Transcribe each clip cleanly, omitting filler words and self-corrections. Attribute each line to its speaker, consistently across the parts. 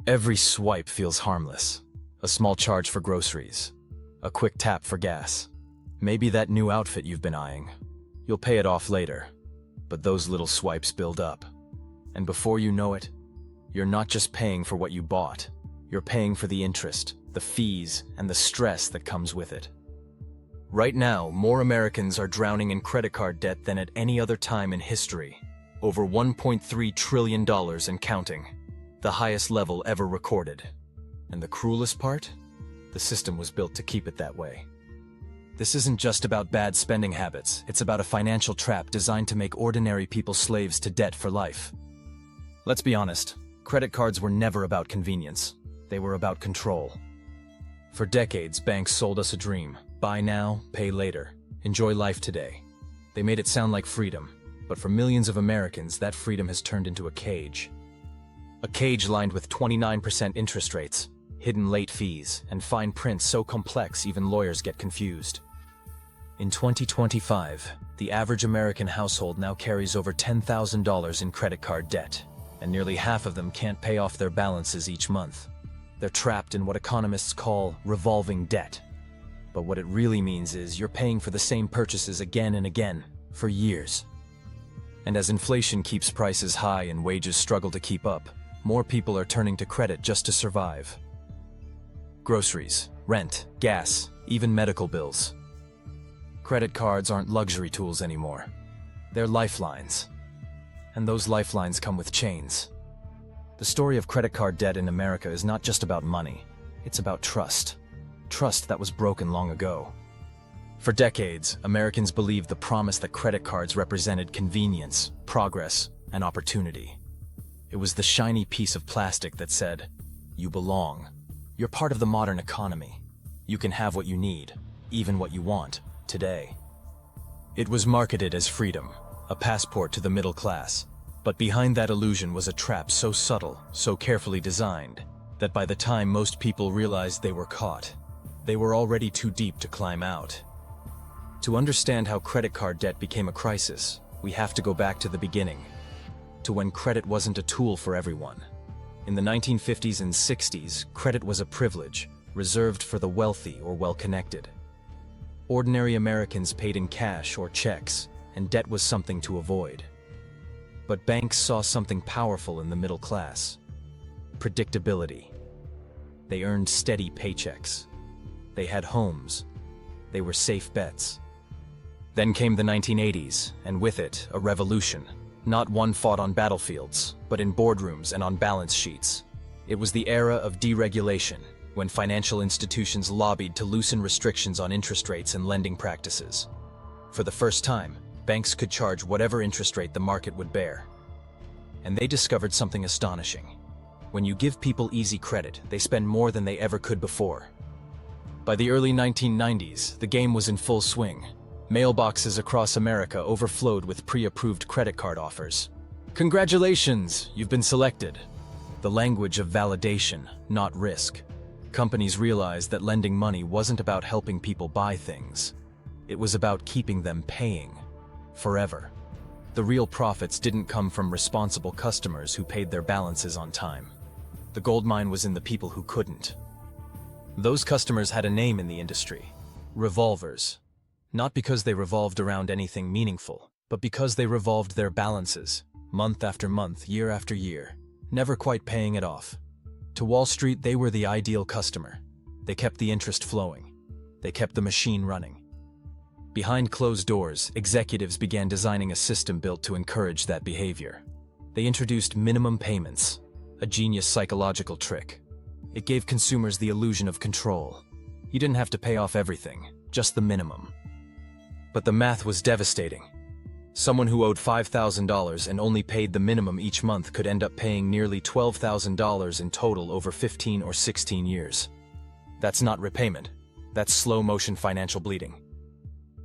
Speaker 1: Every swipe feels harmless. A small charge for groceries. A quick tap for gas. Maybe that new outfit you've been eyeing. You'll pay it off later. But those little swipes build up. And before you know it, you're not just paying for what you bought. You're paying for the interest, the fees, and the stress that comes with it. Right now, more Americans are drowning in credit card debt than at any other time in history. Over $1.3 trillion and counting. The highest level ever recorded. And the cruelest part? The system was built to keep it that way. This isn't just about bad spending habits, it's about a financial trap designed to make ordinary people slaves to debt for life. Let's be honest, credit cards were never about convenience. They were about control. For decades, banks sold us a dream. Buy now, pay later. Enjoy life today. They made it sound like freedom, but for millions of Americans, that freedom has turned into a cage. A cage lined with 29% interest rates, hidden late fees, and fine print so complex even lawyers get confused. In 2025, the average American household now carries over $10,000 in credit card debt, and nearly half of them can't pay off their balances each month. They're trapped in what economists call revolving debt. But what it really means is you're paying for the same purchases again and again, for years. And as inflation keeps prices high and wages struggle to keep up, more people are turning to credit just to survive. Groceries, rent, gas, even medical bills. Credit cards aren't luxury tools anymore. They're lifelines. And those lifelines come with chains. The story of credit card debt in America is not just about money. It's about trust. Trust that was broken long ago. For decades, Americans believed the promise that credit cards represented convenience, progress, and opportunity. It was the shiny piece of plastic that said, "You belong. You're part of the modern economy. You can have what you need, even what you want, today." It was marketed as freedom, a passport to the middle class. But behind that illusion was a trap so subtle, so carefully designed, that by the time most people realized they were caught, they were already too deep to climb out. To understand how credit card debt became a crisis, we have to go back to the beginning, to when credit wasn't a tool for everyone. In the 1950s and 60s, credit was a privilege, reserved for the wealthy or well-connected. Ordinary Americans paid in cash or checks, and debt was something to avoid. But banks saw something powerful in the middle class: predictability. They earned steady paychecks. They had homes. They were safe bets. Then came the 1980s, and with it, a revolution. Not one fought on battlefields, but in boardrooms and on balance sheets. It was the era of deregulation, when financial institutions lobbied to loosen restrictions on interest rates and lending practices. For the first time, banks could charge whatever interest rate the market would bear. And they discovered something astonishing. When you give people easy credit, they spend more than they ever could before. By the early 1990s, the game was in full swing. Mailboxes across America overflowed with pre-approved credit card offers. "Congratulations, you've been selected." The language of validation, not risk. Companies realized that lending money wasn't about helping people buy things. It was about keeping them paying. Forever. The real profits didn't come from responsible customers who paid their balances on time. The gold mine was in the people who couldn't. Those customers had a name in the industry: revolvers. Not because they revolved around anything meaningful, but because they revolved their balances, month after month, year after year, never quite paying it off. To Wall Street, they were the ideal customer. They kept the interest flowing. They kept the machine running. Behind closed doors, executives began designing a system built to encourage that behavior. They introduced minimum payments, a genius psychological trick. It gave consumers the illusion of control. You didn't have to pay off everything, just the minimum. But the math was devastating. Someone who owed $5,000 and only paid the minimum each month could end up paying nearly $12,000 in total over 15 or 16 years. That's not repayment. That's slow-motion financial bleeding.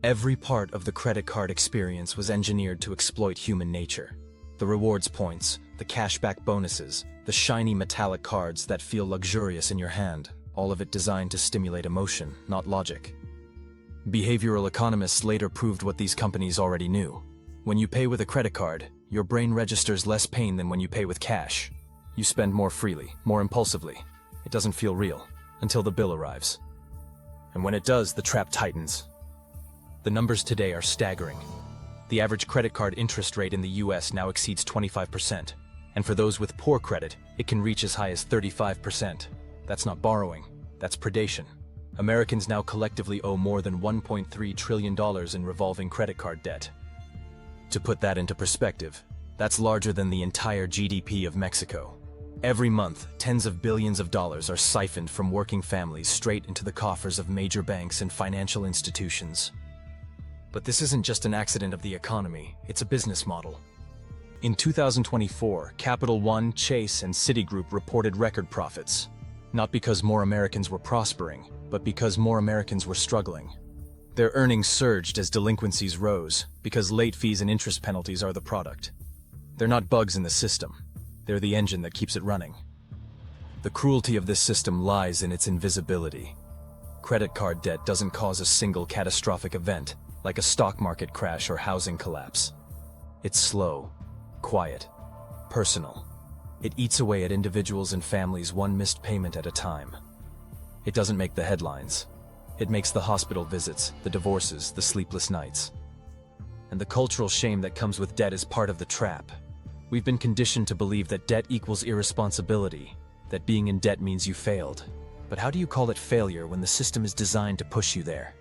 Speaker 1: Every part of the credit card experience was engineered to exploit human nature. The rewards points, the cashback bonuses, the shiny metallic cards that feel luxurious in your hand, all of it designed to stimulate emotion, not logic. Behavioral economists later proved what these companies already knew. When you pay with a credit card, your brain registers less pain than when you pay with cash. You spend more freely, more impulsively. It doesn't feel real, until the bill arrives. And when it does, the trap tightens. The numbers today are staggering. The average credit card interest rate in the US now exceeds 25%, and for those with poor credit, it can reach as high as 35%. That's not borrowing, that's predation. Americans now collectively owe more than $1.3 trillion in revolving credit card debt. To put that into perspective, that's larger than the entire GDP of Mexico. Every month, tens of billions of dollars are siphoned from working families straight into the coffers of major banks and financial institutions. But this isn't just an accident of the economy, it's a business model. In 2024, Capital One, Chase, and Citigroup reported record profits. Not because more Americans were prospering, but because more Americans were struggling. Their earnings surged as delinquencies rose, because late fees and interest penalties are the product. They're not bugs in the system. They're the engine that keeps it running. The cruelty of this system lies in its invisibility. Credit card debt doesn't cause a single catastrophic event, like a stock market crash or housing collapse. It's slow, quiet, personal. It eats away at individuals and families one missed payment at a time. It doesn't make the headlines. It makes the hospital visits, the divorces, the sleepless nights. And the cultural shame that comes with debt is part of the trap. We've been conditioned to believe that debt equals irresponsibility, that being in debt means you failed. But how do you call it failure when the system is designed to push you there?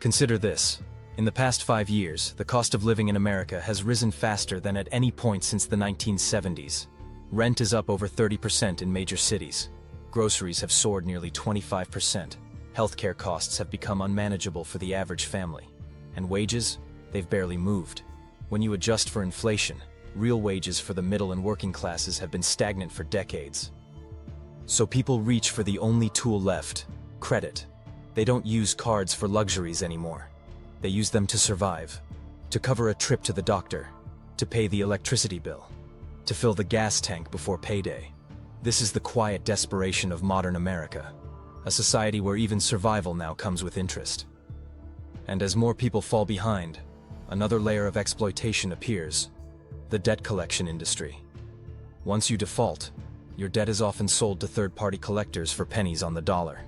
Speaker 1: Consider this. In the past 5 years, the cost of living in America has risen faster than at any point since the 1970s. Rent is up over 30% in major cities. Groceries have soared nearly 25%. Healthcare costs have become unmanageable for the average family. And wages? They've barely moved. When you adjust for inflation, real wages for the middle and working classes have been stagnant for decades. So people reach for the only tool left, credit. They don't use cards for luxuries anymore. They use them to survive, to cover a trip to the doctor, to pay the electricity bill, to fill the gas tank before payday. This is the quiet desperation of modern America, a society where even survival now comes with interest. And as more people fall behind, another layer of exploitation appears, the debt collection industry. Once you default, your debt is often sold to third-party collectors for pennies on the dollar.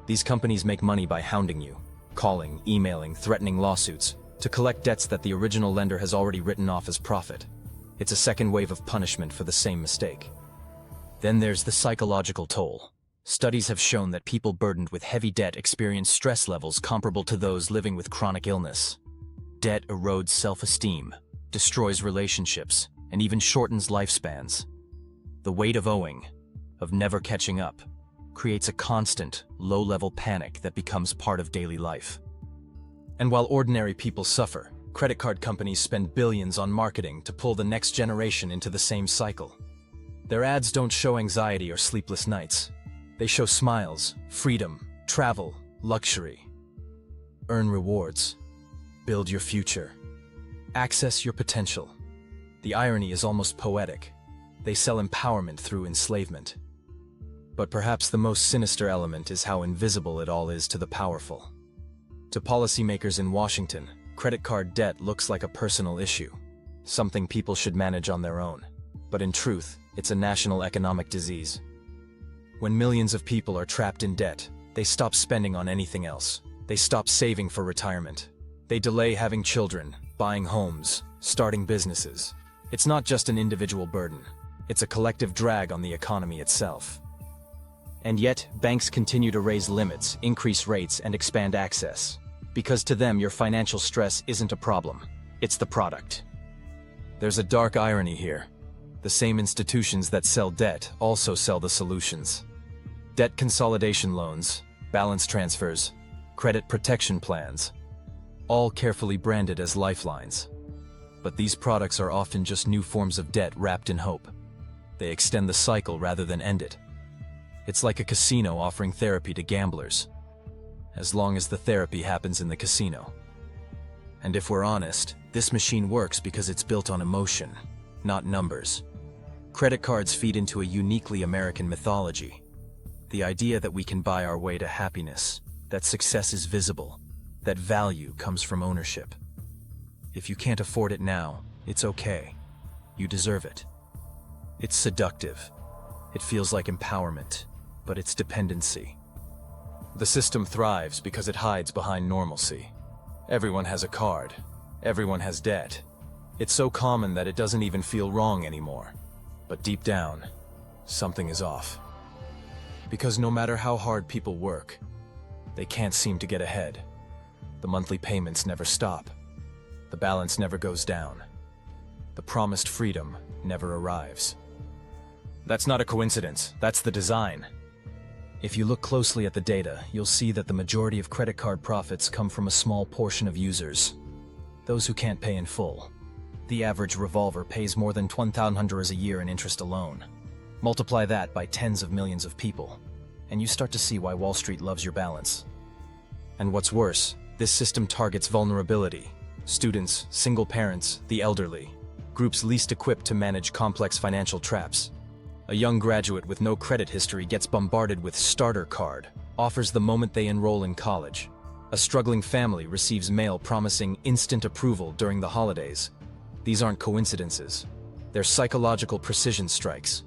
Speaker 1: These companies make money by hounding you, calling, emailing, threatening lawsuits, to collect debts that the original lender has already written off as profit. It's a second wave of punishment for the same mistake. Then there's the psychological toll. Studies have shown that people burdened with heavy debt experience stress levels comparable to those living with chronic illness. Debt erodes self-esteem, destroys relationships, and even shortens lifespans. The weight of owing, of never catching up, creates a constant, low-level panic that becomes part of daily life. And while ordinary people suffer, credit card companies spend billions on marketing to pull the next generation into the same cycle. Their ads don't show anxiety or sleepless nights. They show smiles, freedom, travel, luxury. Earn rewards. Build your future. Access your potential. The irony is almost poetic. They sell empowerment through enslavement. But perhaps the most sinister element is how invisible it all is to the powerful. To policymakers in Washington, credit card debt looks like a personal issue, something people should manage on their own. But in truth, it's a national economic disease. When millions of people are trapped in debt, they stop spending on anything else. They stop saving for retirement. They delay having children, buying homes, starting businesses. It's not just an individual burden. It's a collective drag on the economy itself. And yet, banks continue to raise limits, increase rates, and expand access. Because to them, your financial stress isn't a problem. It's the product. There's a dark irony here. The same institutions that sell debt also sell the solutions. Debt consolidation loans, balance transfers, credit protection plans, all carefully branded as lifelines. But these products are often just new forms of debt wrapped in hope. They extend the cycle rather than end it. It's like a casino offering therapy to gamblers, as long as the therapy happens in the casino. And if we're honest, this machine works because it's built on emotion, not numbers. Credit cards feed into a uniquely American mythology. The idea that we can buy our way to happiness, that success is visible, that value comes from ownership. If you can't afford it now, it's okay. You deserve it. It's seductive. It feels like empowerment, but it's dependency. The system thrives because it hides behind normalcy. Everyone has a card. Everyone has debt. It's so common that it doesn't even feel wrong anymore. But deep down, something is off. Because no matter how hard people work, they can't seem to get ahead. The monthly payments never stop. The balance never goes down. The promised freedom never arrives. That's not a coincidence, that's the design. If you look closely at the data, you'll see that the majority of credit card profits come from a small portion of users, those who can't pay in full. The average revolver pays more than $1,000 a year in interest alone. Multiply that by tens of millions of people, and you start to see why Wall Street loves your balance. And what's worse, this system targets vulnerability: students, single parents, the elderly, groups least equipped to manage complex financial traps. A young graduate with no credit history gets bombarded with starter card offers the moment they enroll in college. A struggling family receives mail promising instant approval during the holidays. These aren't coincidences. They're psychological precision strikes.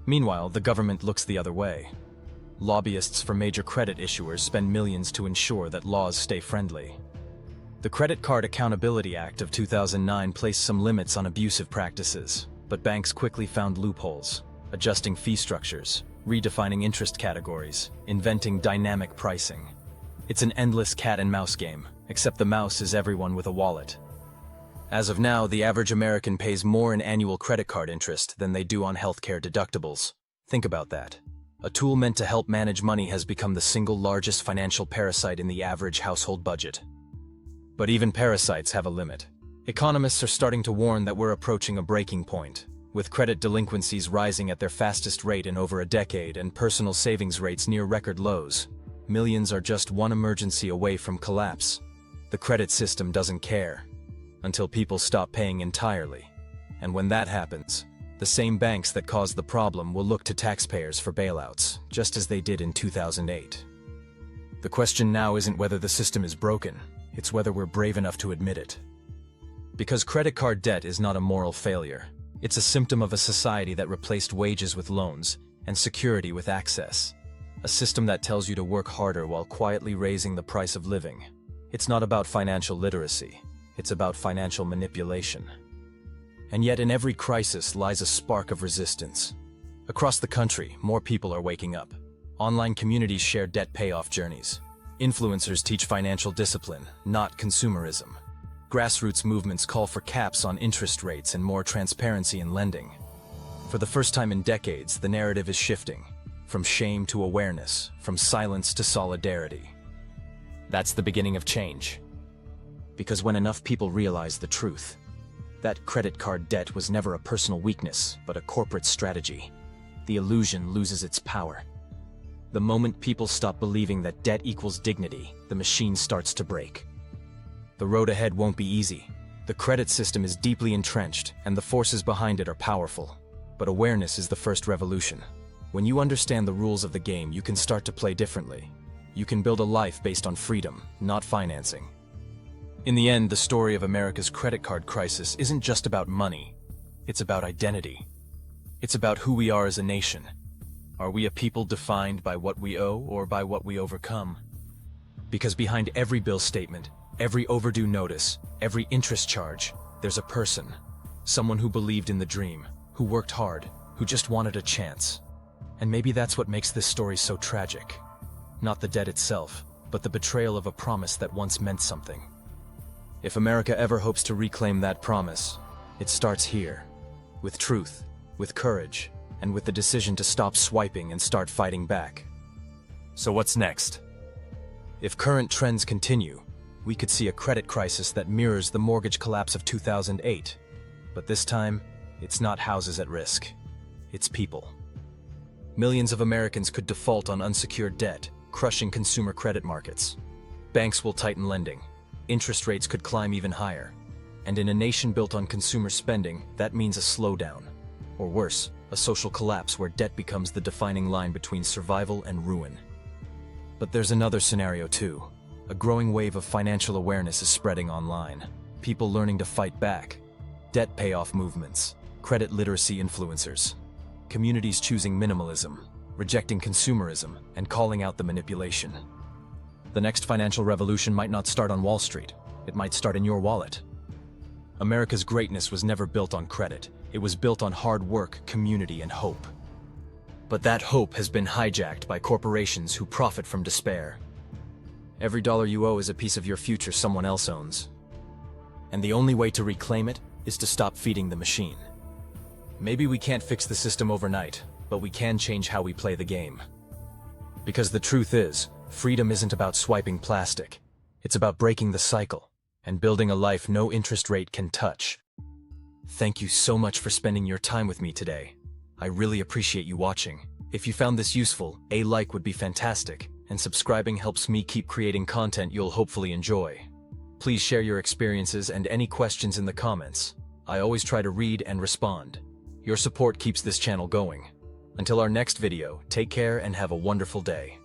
Speaker 1: Meanwhile, the government looks the other way. Lobbyists for major credit issuers spend millions to ensure that laws stay friendly. The Credit Card Accountability Act of 2009 placed some limits on abusive practices, but banks quickly found loopholes, adjusting fee structures, redefining interest categories, inventing dynamic pricing. It's an endless cat and mouse game, except the mouse is everyone with a wallet. As of now, the average American pays more in annual credit card interest than they do on healthcare deductibles. Think about that. A tool meant to help manage money has become the single largest financial parasite in the average household budget. But even parasites have a limit. Economists are starting to warn that we're approaching a breaking point, with credit delinquencies rising at their fastest rate in over a decade and personal savings rates near record lows. Millions are just one emergency away from collapse. The credit system doesn't care until people stop paying entirely. And when that happens, the same banks that caused the problem will look to taxpayers for bailouts, just as they did in 2008. The question now isn't whether the system is broken, it's whether we're brave enough to admit it. Because credit card debt is not a moral failure. It's a symptom of a society that replaced wages with loans and security with access. A system that tells you to work harder while quietly raising the price of living. It's not about financial literacy. It's about financial manipulation. And yet in every crisis lies a spark of resistance. Across the country, more people are waking up. Online communities share debt payoff journeys. Influencers teach financial discipline, not consumerism. Grassroots movements call for caps on interest rates and more transparency in lending. For the first time in decades, the narrative is shifting, from shame to awareness, from silence to solidarity. That's the beginning of change. Because when enough people realize the truth, that credit card debt was never a personal weakness, but a corporate strategy, the illusion loses its power. The moment people stop believing that debt equals dignity, the machine starts to break. The road ahead won't be easy. The credit system is deeply entrenched, and the forces behind it are powerful. But awareness is the first revolution. When you understand the rules of the game, you can start to play differently. You can build a life based on freedom, not financing. In the end, the story of America's credit card crisis isn't just about money. It's about identity. It's about who we are as a nation. Are we a people defined by what we owe or by what we overcome? Because behind every bill statement, every overdue notice, every interest charge, there's a person. Someone who believed in the dream, who worked hard, who just wanted a chance. And maybe that's what makes this story so tragic. Not the debt itself, but the betrayal of a promise that once meant something. If America ever hopes to reclaim that promise, it starts here. With truth, with courage, and with the decision to stop swiping and start fighting back. So what's next? If current trends continue, we could see a credit crisis that mirrors the mortgage collapse of 2008. But this time, it's not houses at risk. It's people. Millions of Americans could default on unsecured debt, crushing consumer credit markets. Banks will tighten lending. Interest rates could climb even higher. And in a nation built on consumer spending, that means a slowdown. Or worse, a social collapse where debt becomes the defining line between survival and ruin. But there's another scenario too. A growing wave of financial awareness is spreading online. People learning to fight back. Debt payoff movements. Credit literacy influencers. communities choosing minimalism, rejecting consumerism, and calling out the manipulation. The next financial revolution might not start on Wall Street. It might start in your wallet. America's greatness was never built on credit. It was built on hard work, community, and hope. But that hope has been hijacked by corporations who profit from despair. Every dollar you owe is a piece of your future someone else owns. And the only way to reclaim it is to stop feeding the machine. Maybe we can't fix the system overnight, but we can change how we play the game. Because the truth is, freedom isn't about swiping plastic. It's about breaking the cycle and building a life no interest rate can touch. Thank you so much for spending your time with me today. I really appreciate you watching. If you found this useful, a like would be fantastic, and subscribing helps me keep creating content you'll hopefully enjoy. Please share your experiences and any questions in the comments. I always try to read and respond. Your support keeps this channel going. Until our next video, take care and have a wonderful day.